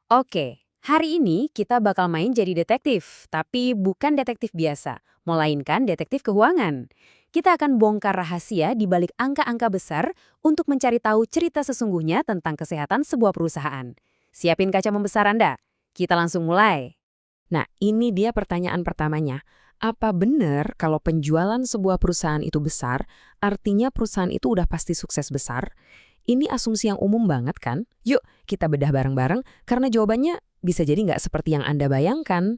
Oke, hari ini kita bakal main jadi detektif, tapi bukan detektif biasa, melainkan detektif keuangan. Kita akan bongkar rahasia di balik angka-angka besar untuk mencari tahu cerita sesungguhnya tentang kesehatan sebuah perusahaan. Siapin kaca membesar Anda. Kita langsung mulai. Nah, ini dia pertanyaan pertamanya. Apa benar kalau penjualan sebuah perusahaan itu besar, artinya perusahaan itu udah pasti sukses besar? Ini asumsi yang umum banget kan? Yuk, kita bedah bareng-bareng, karena jawabannya bisa jadi nggak seperti yang Anda bayangkan.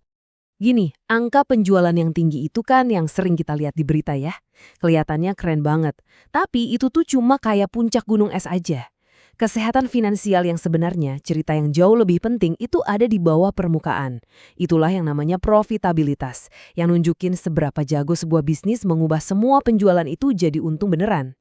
Gini, angka penjualan yang tinggi itu kan yang sering kita lihat di berita ya. Kelihatannya keren banget. Tapi itu tuh cuma kayak puncak gunung es aja. Kesehatan finansial yang sebenarnya, cerita yang jauh lebih penting itu ada di bawah permukaan. Itulah yang namanya profitabilitas, yang nunjukin seberapa jago sebuah bisnis mengubah semua penjualan itu jadi untung beneran.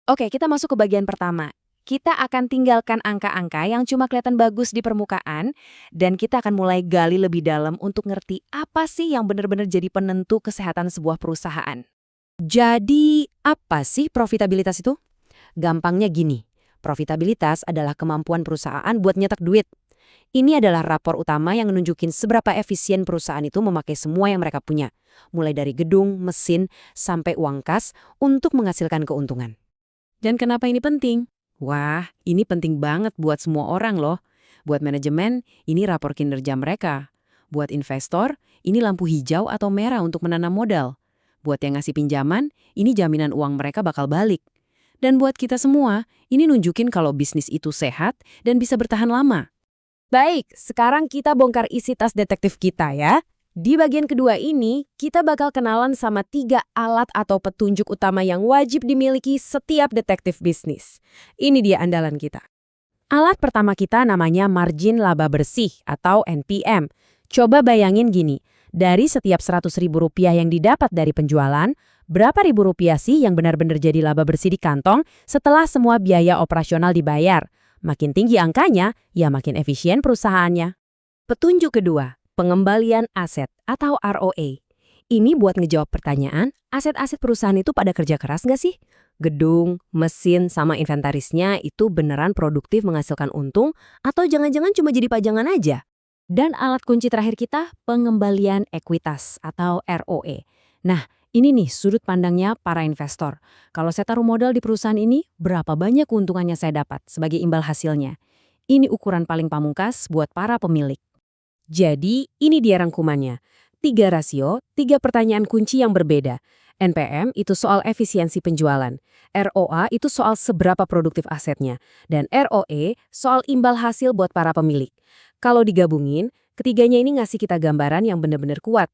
Oke, kita masuk ke bagian pertama. Kita akan tinggalkan angka-angka yang cuma kelihatan bagus di permukaan, dan kita akan mulai gali lebih dalam untuk ngerti apa sih yang benar-benar jadi penentu kesehatan sebuah perusahaan. Jadi, apa sih profitabilitas itu? Gampangnya gini, profitabilitas adalah kemampuan perusahaan buat nyetak duit. Ini adalah rapor utama yang menunjukin seberapa efisien perusahaan itu memakai semua yang mereka punya, mulai dari gedung, mesin, sampai uang kas untuk menghasilkan keuntungan. Dan kenapa ini penting? Wah, ini penting banget buat semua orang loh. Buat manajemen, ini rapor kinerja mereka. Buat investor, ini lampu hijau atau merah untuk menanam modal. Buat yang ngasih pinjaman, ini jaminan uang mereka bakal balik. Dan buat kita semua, ini nunjukin kalau bisnis itu sehat dan bisa bertahan lama. Baik, sekarang kita bongkar isi tas detektif kita ya. Di bagian kedua ini, kita bakal kenalan sama 3 alat atau petunjuk utama yang wajib dimiliki setiap detektif bisnis. Ini dia andalan kita. Alat pertama kita namanya margin laba bersih atau NPM. Coba bayangin gini, dari setiap Rp100.000 yang didapat dari penjualan, berapa ribu rupiah sih yang benar-benar jadi laba bersih di kantong setelah semua biaya operasional dibayar? Makin tinggi angkanya, ya makin efisien perusahaannya. Petunjuk kedua, pengembalian aset atau ROA. Ini buat ngejawab pertanyaan, aset-aset perusahaan itu pada kerja keras nggak sih? Gedung, mesin, sama inventarisnya itu beneran produktif menghasilkan untung atau jangan-jangan cuma jadi pajangan aja? Dan alat kunci terakhir kita, pengembalian ekuitas atau ROE. Nah, ini nih sudut pandangnya para investor. Kalau saya taruh modal di perusahaan ini, berapa banyak keuntungannya saya dapat sebagai imbal hasilnya? Ini ukuran paling pamungkas buat para pemilik. Jadi, ini dia rangkumannya. 3 rasio, 3 pertanyaan kunci yang berbeda. NPM itu soal efisiensi penjualan, ROA itu soal seberapa produktif asetnya, dan ROE soal imbal hasil buat para pemilik. Kalau digabungin, ketiganya ini ngasih kita gambaran yang benar-benar kuat.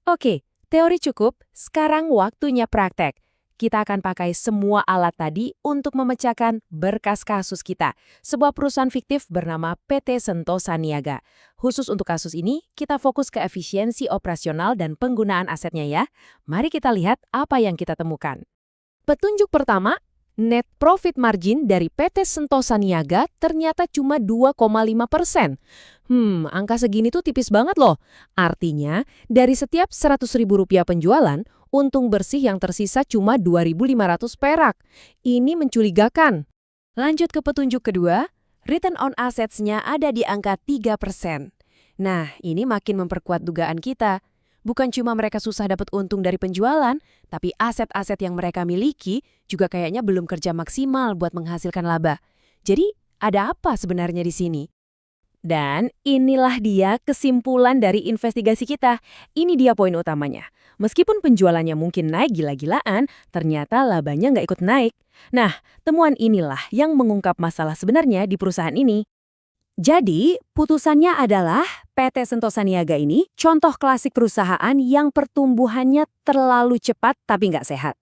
Oke, teori cukup, sekarang waktunya praktek. Kita akan pakai semua alat tadi untuk memecahkan berkas kasus kita. Sebuah perusahaan fiktif bernama PT Sentosa Niaga. Khusus untuk kasus ini, kita fokus ke efisiensi operasional dan penggunaan asetnya ya. Mari kita lihat apa yang kita temukan. Petunjuk pertama, net profit margin dari PT Sentosa Niaga ternyata cuma 2,5%. Angka segini tuh tipis banget loh. Artinya, dari setiap Rp100.000 penjualan, untung bersih yang tersisa cuma 2.500 perak. Ini mencurigakan. Lanjut ke petunjuk kedua, return on assets-nya ada di angka 3%. Nah, ini makin memperkuat dugaan kita. Bukan cuma mereka susah dapat untung dari penjualan, tapi aset-aset yang mereka miliki juga kayaknya belum kerja maksimal buat menghasilkan laba. Jadi, ada apa sebenarnya di sini? Dan inilah dia kesimpulan dari investigasi kita. Ini dia poin utamanya. Meskipun penjualannya mungkin naik gila-gilaan, ternyata labanya nggak ikut naik. Nah, temuan inilah yang mengungkap masalah sebenarnya di perusahaan ini. Jadi, putusannya adalah PT Sentosa Niaga ini contoh klasik perusahaan yang pertumbuhannya terlalu cepat tapi nggak sehat.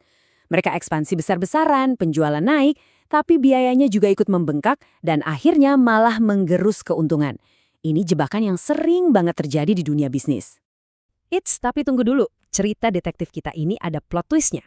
Mereka ekspansi besar-besaran, penjualan naik, tapi biayanya juga ikut membengkak dan akhirnya malah menggerus keuntungan. Ini jebakan yang sering banget terjadi di dunia bisnis. Tapi tunggu dulu, cerita detektif kita ini ada plot twist-nya.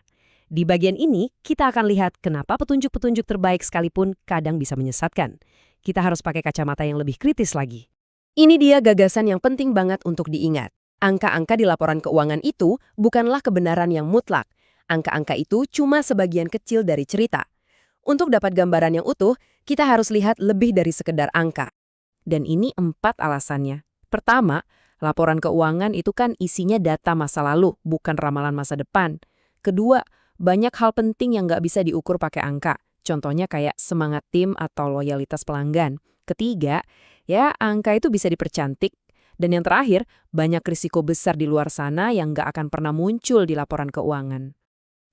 Di bagian ini, kita akan lihat kenapa petunjuk-petunjuk terbaik sekalipun kadang bisa menyesatkan. Kita harus pakai kacamata yang lebih kritis lagi. Ini dia gagasan yang penting banget untuk diingat. Angka-angka di laporan keuangan itu bukanlah kebenaran yang mutlak. Angka-angka itu cuma sebagian kecil dari cerita. Untuk dapat gambaran yang utuh, kita harus lihat lebih dari sekedar angka. Dan ini 4 alasannya. Pertama, laporan keuangan itu kan isinya data masa lalu, bukan ramalan masa depan. Kedua, banyak hal penting yang nggak bisa diukur pakai angka. Contohnya kayak semangat tim atau loyalitas pelanggan. Ketiga, ya angka itu bisa dipercantik. Dan yang terakhir, banyak risiko besar di luar sana yang nggak akan pernah muncul di laporan keuangan.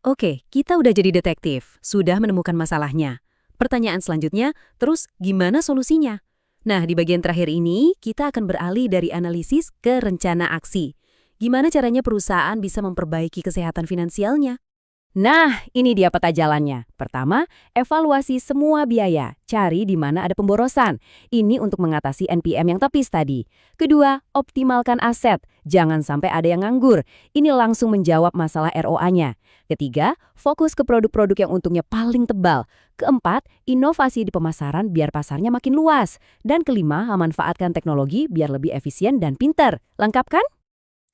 Oke, kita udah jadi detektif, sudah menemukan masalahnya. Pertanyaan selanjutnya, terus gimana solusinya? Nah, di bagian terakhir ini, kita akan beralih dari analisis ke rencana aksi. Gimana caranya perusahaan bisa memperbaiki kesehatan finansialnya? Nah, ini dia peta jalannya. Pertama, evaluasi semua biaya. Cari di mana ada pemborosan. Ini untuk mengatasi NPM yang tipis tadi. Kedua, optimalkan aset. Jangan sampai ada yang nganggur. Ini langsung menjawab masalah ROA-nya. Ketiga, fokus ke produk-produk yang untungnya paling tebal. Keempat, inovasi di pemasaran biar pasarnya makin luas. Dan kelima, memanfaatkan teknologi biar lebih efisien dan pinter. Lengkap kan?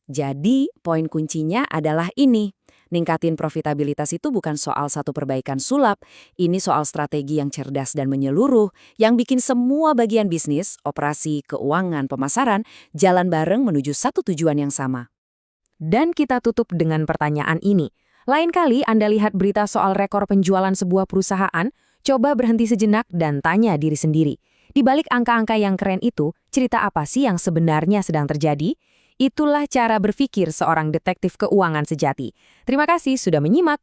Jadi, poin kuncinya adalah ini. Ningkatin profitabilitas itu bukan soal satu perbaikan sulap, ini soal strategi yang cerdas dan menyeluruh, yang bikin semua bagian bisnis, operasi, keuangan, pemasaran, jalan bareng menuju satu tujuan yang sama. Dan kita tutup dengan pertanyaan ini. Lain kali Anda lihat berita soal rekor penjualan sebuah perusahaan, coba berhenti sejenak dan tanya diri sendiri. Di balik angka-angka yang keren itu, cerita apa sih yang sebenarnya sedang terjadi? Itulah cara berpikir seorang detektif keuangan sejati. Terima kasih sudah menyimak.